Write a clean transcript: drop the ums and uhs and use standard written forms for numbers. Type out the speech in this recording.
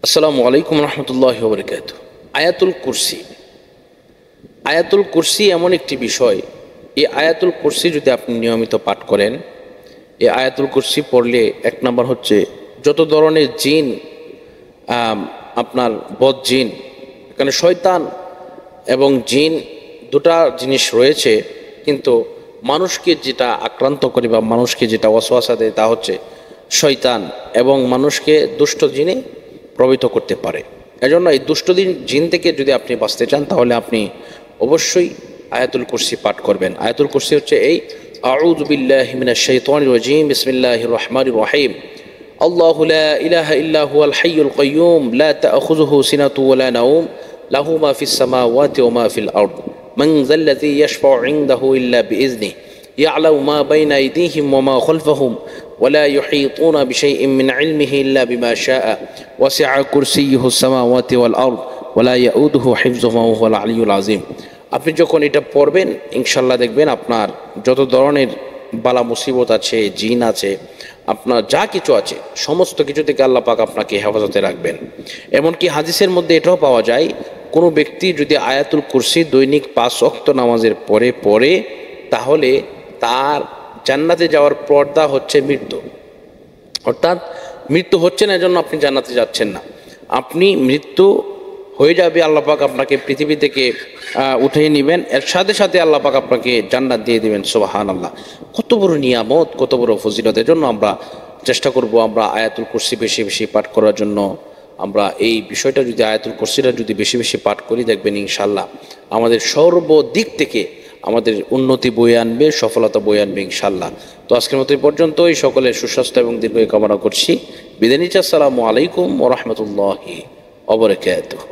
আসসালামু আলাইকুম রহমতুল্লাহি ওয়া বারাকাতুহু। আয়াতুল কুরসি এমন একটি বিষয়, এই আয়াতুল কুরসি যদি আপনি নিয়মিত পাঠ করেন, এই আয়াতুল কুরসি পড়লে এক নম্বর হচ্ছে যত ধরনের জিন, আপনার বদ জিন, এখানে শয়তান এবং জিন দুটা জিনিস রয়েছে, কিন্তু মানুষকে যেটা আক্রান্ত করে বা মানুষকে যেটা ওয়াসওয়াসা দেয় তা হচ্ছে শয়তান, এবং মানুষকে দুষ্ট জিনে প্রভাবিত করতে পারে। এজন্য এই দুষ্ট জিন থেকে যদি আপনি বাঁচতে চান তাহলে আপনি অবশ্যই আয়াতুল কুরসি পাঠ করবেন। আয়াতুল কুরসি হচ্ছে এই আউযু বিল্লাহি মিনাশ শাইতানির রাজিম বিসমিল্লাহির রহমানির রহিম আল্লাহু লা ইলাহা ইল্লা হুয়াল হাইয়ুল কাইয়্যুম লা তা'খুযুহু সিনাতুন ওয়া লা নাওম লাহু মা ফিস সামাওয়াতি ওয়া মা ফিল আরদ মান যাল্লাযী ইয়াশফাউ ইনদাহু ইল্লা বিইজনিহি ইয়া'লামু মা বাইনা আইদিহিম ওয়া মা খালফাহুম ولا يحيطون بشيء من علمه إلا بما شاء وسع كرسيه السماوات والأرض ولا يؤوده حفظهما وهو العلي العظيم। আপনি যখন এটা পড়বেন ইনশাআল্লাহ দেখবেন আপনার যত ধরনের বালা মুসিবত আছে, জিন আছে, আপনার যা কিছু আছে সমস্ত কিছু থেকে আল্লাহ পাক আপনাকে হেফাজতে রাখবেন। এমনকি হাদিসের মধ্যে এটাও পাওয়া যায়, কোনো ব্যক্তি যদি আয়াতুল কুরসি দৈনিক 5 ওয়াক্ত নামাজের পরে পড়ে তাহলে তার জান্নাতে যাওয়ার পর্দা হচ্ছে মৃত্যু। অর্থাৎ মৃত্যু হচ্ছে না, এজন্য আপনি জান্নাতে যাচ্ছেন না, আপনি মৃত্যু হয়ে যাবে, আল্লাহ পাক আপনাকে পৃথিবী থেকে উঠিয়ে নেবেন, এর সাথে সাথে আল্লাহ পাক আপনাকে জান্নাত দিয়ে দেবেন। সুবহানাল্লাহ, কত বড় নিয়ামত, কত বড় ফজিলত! এজন্য আমরা চেষ্টা করব আমরা আয়াতুল কুরসি বেশি বেশি পাঠ করার জন্য। আমরা এই বিষয়টা যদি আয়াতুল কুরসিটা যদি বেশি বেশি পাঠ করি, দেখবেন ইনশাআল্লাহ আমাদের সর্বদিক থেকে আমাদের উন্নতি বয়ে আনবে, সফলতা বয়ে আনবে ইনশাআল্লাহ। তো আজকের মতো এই পর্যন্তই, সকলের সুস্বাস্থ্য এবং দীর্ঘায়ু কামনা করছি। বিদায় নিচ্ছি। আসসালামু আলাইকুম ওয়া রাহমাতুল্লাহি ওয়া বারাকাতুহু।